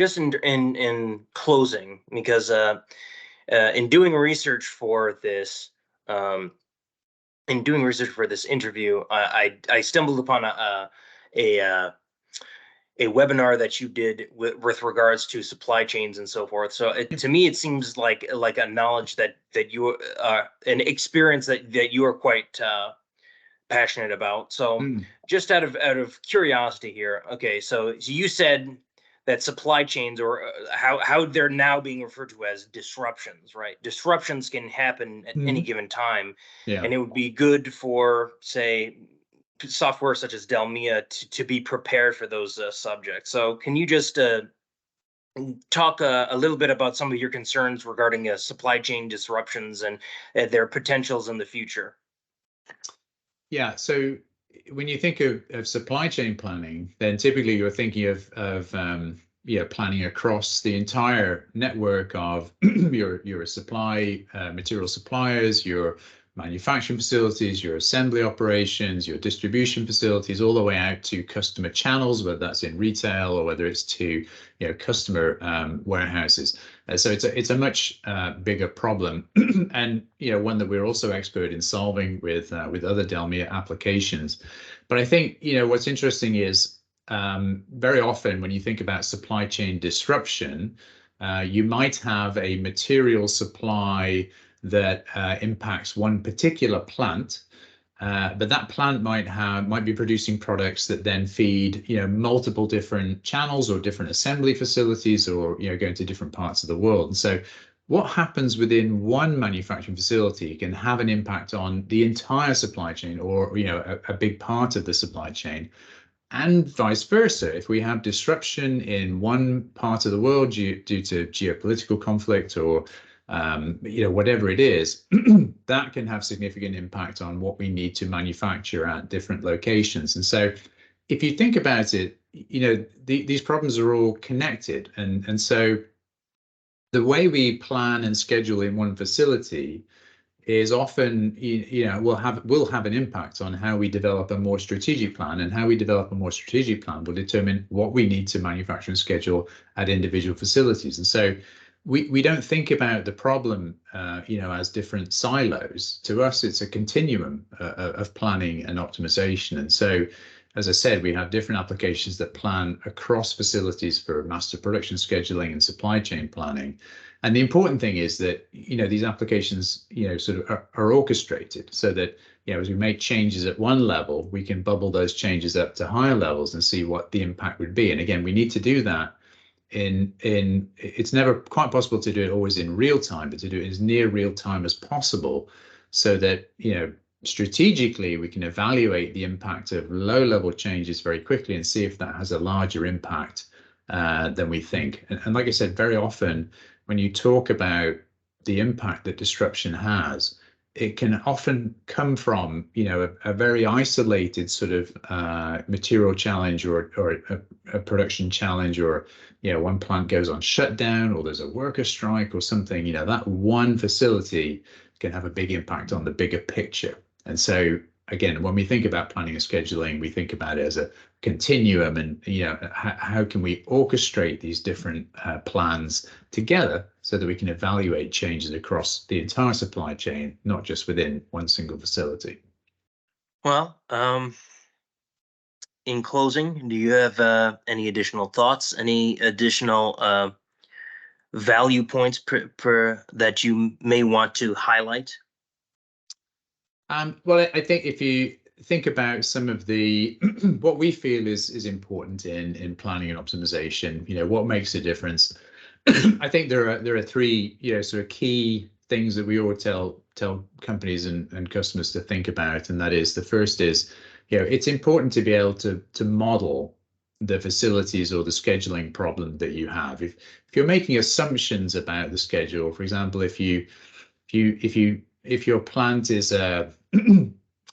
just in closing, because in doing research for this, interview, I stumbled upon a webinar that you did with regards to supply chains and so forth. So to me, it seems like a knowledge that you an experience that you are quite passionate about. So just out of curiosity here, okay, so you said that supply chains, or how they're now being referred to as disruptions, right? Disruptions can happen at any given time, and it would be good for, say, software such as DELMIA to be prepared for those subjects. So can you just talk a little bit about some of your concerns regarding supply chain disruptions and their potentials in the future? Yeah, so when you think of supply chain planning, then typically you're thinking of planning across the entire network of your supply material suppliers, your manufacturing facilities, your assembly operations, your distribution facilities, all the way out to customer channels, whether that's in retail or whether it's to customer warehouses. So it's a much bigger problem, and one that we're also expert in solving with other DELMIA applications. But I think what's interesting is very often when you think about supply chain disruption, you might have a material supply that impacts one particular plant, but that plant might be producing products that then feed multiple different channels or different assembly facilities, or going to different parts of the world. And so what happens within one manufacturing facility can have an impact on the entire supply chain, or a big part of the supply chain. And vice versa, if we have disruption in one part of the world due to geopolitical conflict or whatever it is, that can have significant impact on what we need to manufacture at different locations. And so if you think about it, these problems are all connected. And so the way we plan and schedule in one facility is often, will have an impact on how we develop a more strategic plan, and how we develop a more strategic plan will determine what we need to manufacture and schedule at individual facilities. And so we don't think about the problem, as different silos. To us, it's a continuum of planning and optimization. And so, as I said, we have different applications that plan across facilities for master production scheduling and supply chain planning. And the important thing is that, these applications, sort of are orchestrated so that, as we make changes at one level, we can bubble those changes up to higher levels and see what the impact would be. And again, we need to do that it's never quite possible to do it always in real time, but to do it as near real time as possible, so that, strategically we can evaluate the impact of low level changes very quickly and see if that has a larger impact than we think. And like I said, very often when you talk about the impact that disruption has, it can often come from, a very isolated sort of material challenge, or a production challenge, or, one plant goes on shutdown, or there's a worker strike or something. That one facility can have a big impact on the bigger picture. And so, again, when we think about planning and scheduling, we think about it as a continuum, and how can we orchestrate these different plans together so that we can evaluate changes across the entire supply chain, not just within one single facility. Well, in closing, do you have any additional thoughts, any additional value points that you may want to highlight? Well, I think if you think about some of the what we feel is important in planning and optimization, what makes a difference, I think there are three sort of key things that we always tell companies and customers to think about. And that is, the first is, it's important to be able to model the facilities or the scheduling problem that you have. If you're making assumptions about the schedule, for example, if your plant is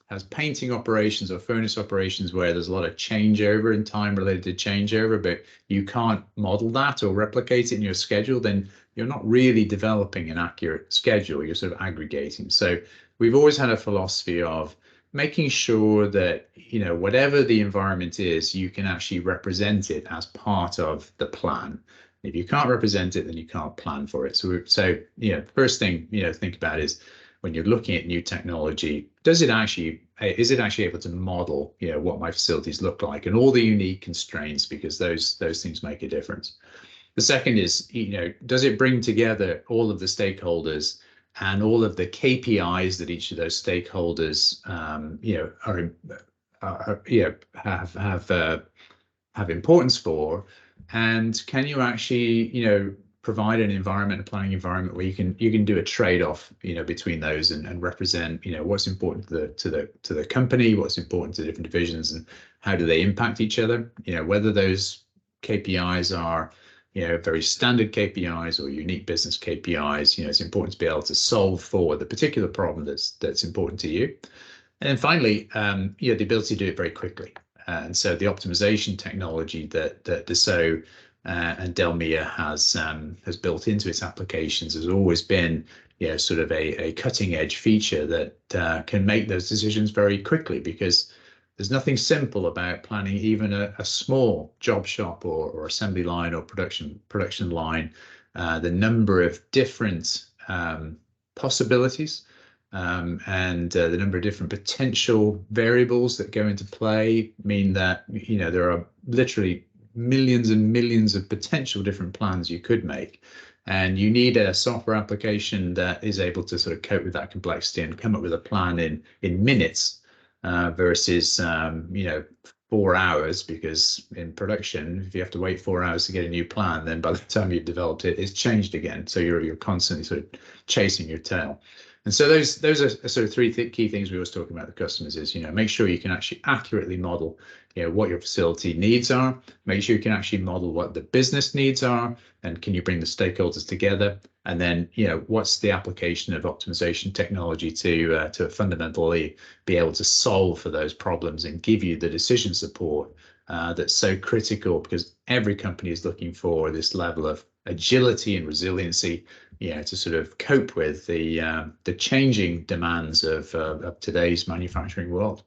has painting operations or furnace operations where there's a lot of changeover and time related to changeover, but you can't model that or replicate it in your schedule, then you're not really developing an accurate schedule. You're sort of aggregating. So we've always had a philosophy of making sure that, whatever the environment is, you can actually represent it as part of the plan. If you can't represent it, then you can't plan for it. So first thing think about is when you're looking at new technology, is it actually able to model what my facilities look like and all the unique constraints, because those things make a difference. The second is, does it bring together all of the stakeholders and all of the KPIs that each of those stakeholders have importance for, and can you actually provide an environment, a planning environment where you can do a trade-off between those and represent what's important to the company, what's important to different divisions, and how do they impact each other, whether those KPIs are very standard KPIs or unique business KPIs. It's important to be able to solve for the particular problem that's important to you. And then finally, the ability to do it very quickly. And so the optimization technology that Dassault and DELMIA has built into its applications has always been sort of a cutting edge feature that can make those decisions very quickly, because there's nothing simple about planning even a small job shop or assembly line or production line. The number of different possibilities and the number of different potential variables that go into play mean that there are literally millions and millions of potential different plans you could make, and you need a software application that is able to sort of cope with that complexity and come up with a plan in minutes versus 4 hours, because in production, if you have to wait 4 hours to get a new plan, then by the time you've developed it, it's changed again. So you're constantly sort of chasing your tail. And so those are sort of three key things we always talk about with customers is, make sure you can actually accurately model, what your facility needs are, make sure you can actually model what the business needs are, and can you bring the stakeholders together? And then, what's the application of optimization technology to fundamentally be able to solve for those problems and give you the decision support that's so critical, because every company is looking for this level of agility and resiliency, to sort of cope with the changing demands of today's manufacturing world.